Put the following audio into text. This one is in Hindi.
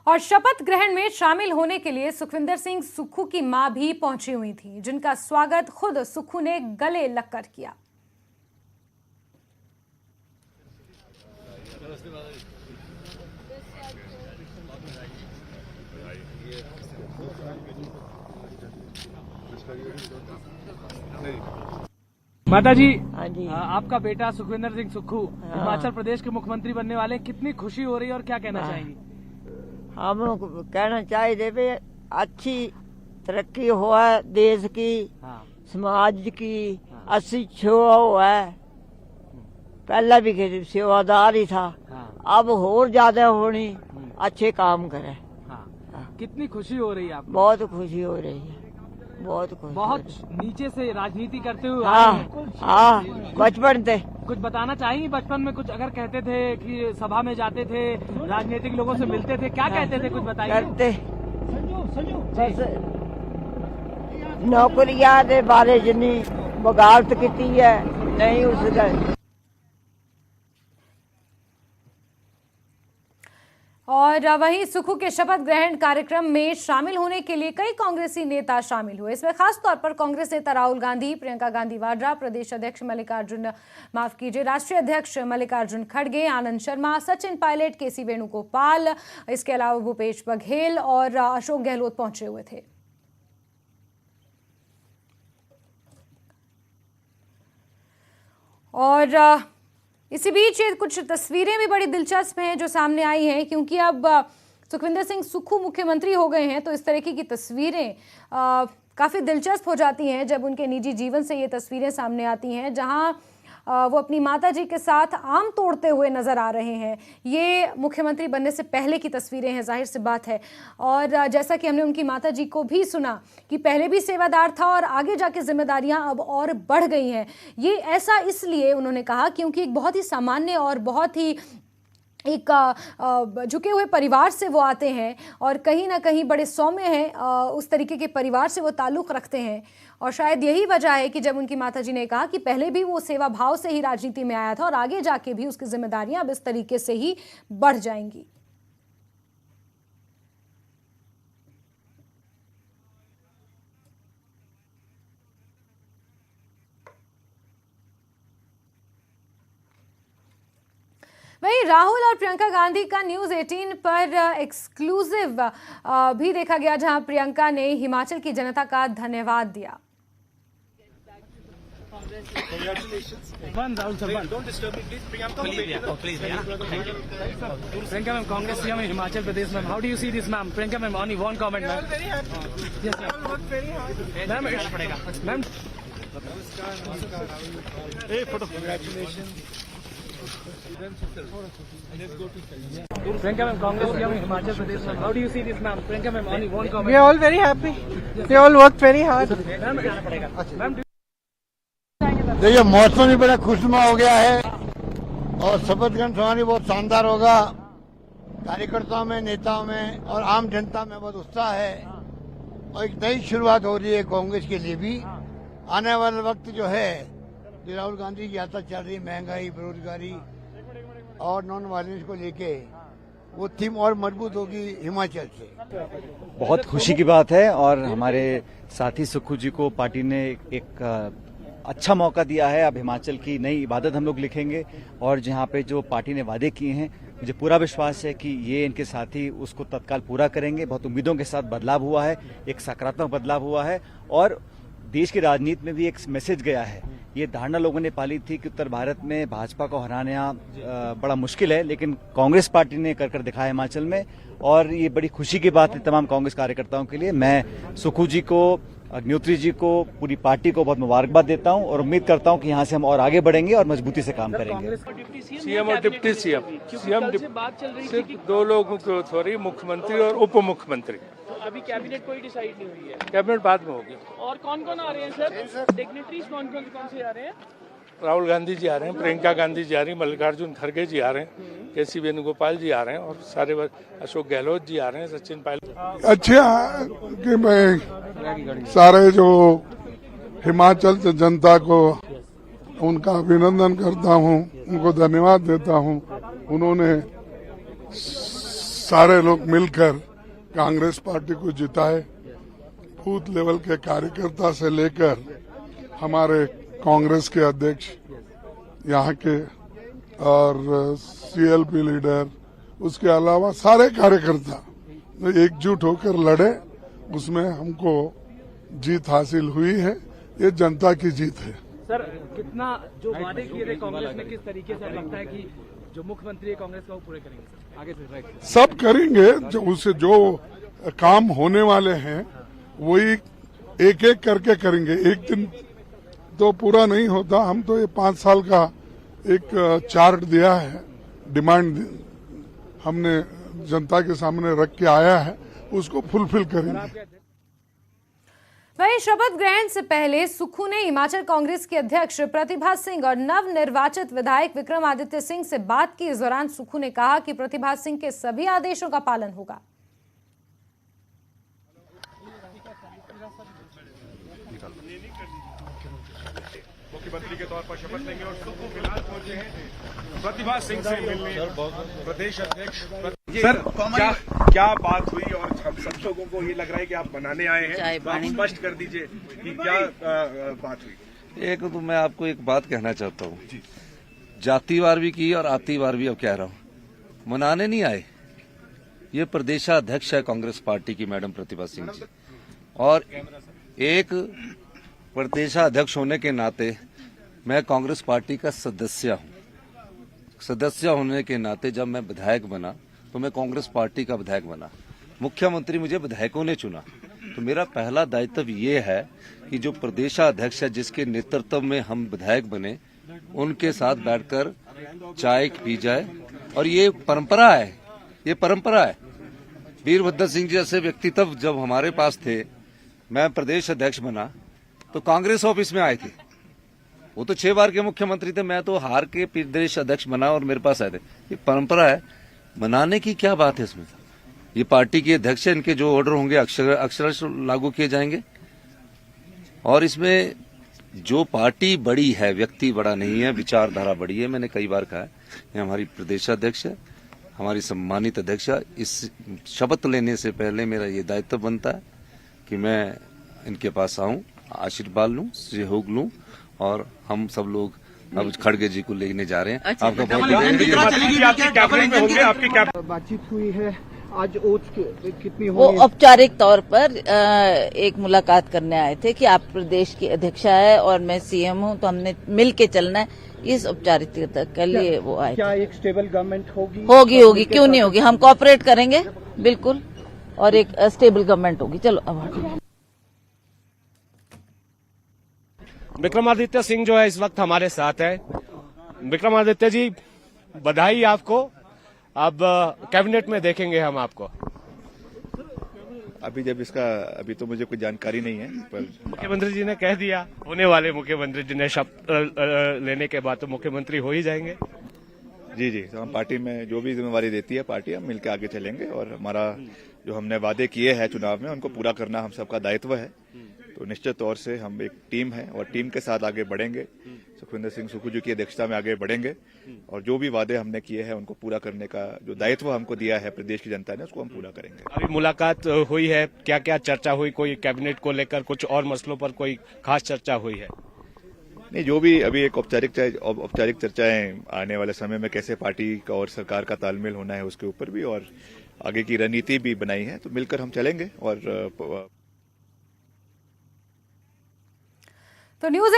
और शपथ ग्रहण में शामिल होने के लिए सुखविंदर सिंह सुक्खू की मां भी पहुंची हुई थी, जिनका स्वागत खुद सुक्खू ने गले लगकर किया। माता जी, हाँ जी। आपका बेटा सुखविंदर सिंह सुक्खू हिमाचल प्रदेश के मुख्यमंत्री बनने वाले हैं। कितनी खुशी हो रही है और क्या कहना चाहेंगी? हम कहना चाहिए भी अच्छी तरक्की हुआ है देश की, समाज की, अच्छी सेवा हुआ है। पहले भी सेवादार ही था, अब और ज्यादा होनी, अच्छे काम करे। कितनी खुशी हो रही है आपको? बहुत खुशी हो रही है, बहुत खुशी। बहुत नीचे से राजनीति करते हुए हाँ, बचपन से। कुछ बताना चाहेंगी? बचपन में कुछ अगर कहते थे कि सभा में जाते थे, राजनीतिक लोगों से मिलते थे, क्या कहते थे? कुछ बताइए। करते नौकरियां दे बारे जिन्नी बगावत की है नहीं उसका। और वहीं सुक्खू के शपथ ग्रहण कार्यक्रम में शामिल होने के लिए कई कांग्रेसी नेता शामिल हुए। इसमें खास तौर पर कांग्रेस नेता राहुल गांधी, प्रियंका गांधी वाड्रा, प्रदेश अध्यक्ष राष्ट्रीय अध्यक्ष मल्लिकार्जुन खड़गे, आनंद शर्मा, सचिन पायलट, केसी वेणुगोपाल, इसके अलावा भूपेश बघेल और अशोक गहलोत पहुंचे हुए थे। और इसी बीच कुछ तस्वीरें भी बड़ी दिलचस्प हैं जो सामने आई हैं, क्योंकि अब सुखविंदर सिंह सुक्खू मुख्यमंत्री हो गए हैं, तो इस तरीके की तस्वीरें काफ़ी दिलचस्प हो जाती हैं जब उनके निजी जीवन से ये तस्वीरें सामने आती हैं, जहां वो अपनी माताजी के साथ आम तोड़ते हुए नज़र आ रहे हैं। ये मुख्यमंत्री बनने से पहले की तस्वीरें हैं, जाहिर सी बात है। और जैसा कि हमने उनकी माताजी को भी सुना कि पहले भी सेवादार था और आगे जाके जिम्मेदारियां अब और बढ़ गई हैं। ये ऐसा इसलिए उन्होंने कहा क्योंकि एक बहुत ही सामान्य और बहुत ही एक झुके हुए परिवार से वो आते हैं और कहीं ना कहीं बड़े सौम्य हैं, उस तरीके के परिवार से वो ताल्लुक़ रखते हैं। और शायद यही वजह है कि जब उनकी माताजी ने कहा कि पहले भी वो सेवा भाव से ही राजनीति में आया था और आगे जाके भी उसकी जिम्मेदारियां अब इस तरीके से ही बढ़ जाएंगी। वहीं राहुल और प्रियंका गांधी का न्यूज़ 18 पर एक्सक्लूसिव भी देखा गया, जहां प्रियंका ने हिमाचल की जनता का धन्यवाद दिया। प्रियंका मैम, कांग्रेस सीएम हिमाचल प्रदेश में, how do you see this ma'am? Priyanka ma'am, only one comment ma'am. Ma'am Priyanka ma'am, Congress CM in Himachal Pradesh. How do you see this, ma'am? Priyanka ma'am, only one comment. We are all very happy. They all worked very hard. Ma'am, देखिए, मौसम भी बड़ा खुशनुमा हो गया है और शपथ ग्रहण समारोह बहुत शानदार होगा। कार्यकर्ताओं में, नेताओं में और आम जनता में बहुत उत्साह है और एक नई शुरुआत हो रही है कांग्रेस के लिए भी। आने वाला वक्त जो है, जो राहुल गांधी की यात्रा चल रही, महंगाई, बेरोजगारी और नॉन वायलेंस को लेके, वो थीम और मजबूत होगी हिमाचल से। बहुत खुशी की बात है और हमारे साथी सुक्खू जी को पार्टी ने एक अच्छा मौका दिया है। अब हिमाचल की नई इबादत हम लोग लिखेंगे और जहाँ पे जो पार्टी ने वादे किए हैं, मुझे पूरा विश्वास है कि ये इनके साथी उसको तत्काल पूरा करेंगे। बहुत उम्मीदों के साथ बदलाव हुआ है, एक सकारात्मक बदलाव हुआ है और देश की राजनीति में भी एक मैसेज गया है। ये धारणा लोगों ने पाली थी कि उत्तर भारत में भाजपा को हराना बड़ा मुश्किल है, लेकिन कांग्रेस पार्टी ने कर दिखाया हिमाचल में और ये बड़ी खुशी की बात है तमाम कांग्रेस कार्यकर्ताओं के लिए। मैं सुक्खू जी को, अग्निहोत्री जी को, पूरी पार्टी को बहुत मुबारकबाद देता हूं और उम्मीद करता हूं कि यहां से हम और आगे बढ़ेंगे और मजबूती से काम करेंगे। सीएम और डिप्टी सीएम, सिर्फ दो लोगों की हो रही, मुख्यमंत्री और उप मुख्यमंत्री। अभी कैबिनेट कोई डिसाइड नहीं हुई है? कैबिनेट बाद में होगी। और कौन कौन आ रहे हैं सर? डिग्निटरीज कौन से आ रहे हैं? राहुल गांधी जी आ रहे हैं, प्रियंका गांधी जी आ रही हैं, मल्लिकार्जुन खड़गे जी आ रहे हैं, केसी वेणुगोपाल जी आ रहे हैं और सारे अशोक गहलोत जी आ रहे हैं, सचिन पायलट। अच्छा कि मैं सारे जो हिमाचल से जनता को उनका अभिनंदन करता हूं, उनको धन्यवाद देता हूं। उन्होंने सारे लोग मिलकर कांग्रेस पार्टी को जिताए। बूथ लेवल के कार्यकर्ता से लेकर हमारे कांग्रेस के अध्यक्ष यहाँ के और सीएलपी लीडर, उसके अलावा सारे कार्यकर्ता एकजुट होकर लड़े, उसमें हमको जीत हासिल हुई है। ये जनता की जीत है। सर, कितना जो वादे किए थे कांग्रेस ने, किस तरीके से लगता है कि जो मुख्यमंत्री है कांग्रेस का वो पूरे करेंगे? सर आगे से राइट सब करेंगे, जो उसे जो काम होने वाले हैं वही एक एक करके करेंगे। एक दिन तो पूरा नहीं होता। हम तो ये 5 साल का एक चार्ट दिया है, डिमांड हमने जनता के सामने रख के आया है, उसको फुलफिल करेंगे। वहीं शपथ ग्रहण से पहले सुक्खू ने हिमाचल कांग्रेस के अध्यक्ष प्रतिभा सिंह और नव निर्वाचित विधायक विक्रमादित्य सिंह से बात की। इस दौरान सुक्खू ने कहा कि प्रतिभा सिंह के सभी आदेशों का पालन होगा। मुख्यमंत्री के तौर पर शपथ लेंगे और सुक्खू फिलहाल पहुंचे हैं प्रतिभा सिंह से मिलने प्रदेश अध्यक्ष। सर, क्या बात हुई और हम सब लोगों को ये लग रहा है कि आप बनाने आए हैं, तो आप स्पष्ट कर दीजिए कि क्या बात हुई। एक तो मैं आपको एक बात कहना चाहता हूँ, जातिवार भी की और आतिवार भी अब कह रहा हूँ, मनाने नहीं आए। ये प्रदेशाध्यक्ष है कांग्रेस पार्टी की मैडम प्रतिभा सिंह जी, और एक प्रदेशाध्यक्ष होने के नाते मैं कांग्रेस पार्टी का सदस्य हूँ। सदस्य होने के नाते जब मैं विधायक बना तो मैं कांग्रेस पार्टी का विधायक बना। मुख्यमंत्री मुझे विधायकों ने चुना, तो मेरा पहला दायित्व ये है कि जो प्रदेशाध्यक्ष है जिसके नेतृत्व में हम विधायक बने, उनके साथ बैठकर चाय पी जाए। और ये परंपरा है, ये परंपरा है। वीरभद्र सिंह जैसे व्यक्ति तब जब हमारे पास थे, मैं प्रदेश अध्यक्ष बना तो कांग्रेस ऑफिस में आए थे। वो तो 6 बार के मुख्यमंत्री थे, मैं तो हार के प्रदेश अध्यक्ष बना और मेरे पास आए थे। ये परंपरा है, मनाने की क्या बात है इसमें? ये पार्टी के अध्यक्ष है, इनके जो ऑर्डर होंगे अक्षरश लागू किए जाएंगे। और इसमें जो पार्टी बड़ी है, व्यक्ति बड़ा नहीं है, विचारधारा बड़ी है। मैंने कई बार कहा है, ये हमारी प्रदेशाध्यक्ष है, हमारी सम्मानित अध्यक्ष है। इस शपथ लेने से पहले मेरा ये दायित्व बनता है कि मैं इनके पास आऊं, आशीर्वाद लूं, सहयोग लूं, और हम सब लोग अब खड़गे जी को लेने जा रहे हैं। आपका बातचीत हुई है आज, ओथ कितनी वो औपचारिक तौर पर एक मुलाकात करने आए थे कि आप प्रदेश की अध्यक्षा है और मैं सीएम हूं, तो हमने मिल के चलना है। इस औपचारिकता के लिए वो आए। क्या एक स्टेबल गवर्नमेंट होगी? होगी, क्यों नहीं होगी। हम कोऑपरेट करेंगे बिल्कुल, और एक स्टेबल गवर्नमेंट होगी। चलो अब विक्रमादित्य सिंह जो है इस वक्त हमारे साथ है। विक्रमादित्य जी, बधाई आपको। अब कैबिनेट में देखेंगे हम आपको। अभी तो मुझे कोई जानकारी नहीं है, पर मुख्यमंत्री जी ने कह दिया, होने वाले मुख्यमंत्री जी ने शपथ लेने के बाद तो मुख्यमंत्री हो ही जाएंगे। जी, तो हम पार्टी में जो भी जिम्मेवारी देती है पार्टी, हम मिलकर आगे चलेंगे। और हमारा जो हमने वादे किए हैं चुनाव में, उनको पूरा करना हम सबका दायित्व है। तो निश्चित तौर से हम एक टीम है और टीम के साथ आगे बढ़ेंगे। सुखविंदर सिंह सुक्खू जी की अध्यक्षता में आगे बढ़ेंगे, और जो भी वादे हमने किए हैं उनको पूरा करने का जो दायित्व हमको दिया है प्रदेश की जनता ने, उसको हम पूरा करेंगे। अभी मुलाकात हुई है, क्या क्या चर्चा हुई? कोई कैबिनेट को लेकर कुछ और मसलों पर कोई खास चर्चा हुई है? नहीं, जो भी अभी एक औपचारिक चर्चाएं आने वाले समय में कैसे पार्टी का और सरकार का तालमेल होना है उसके ऊपर भी, और आगे की रणनीति भी बनाई है। तो मिलकर हम चलेंगे। और तो न्यूज़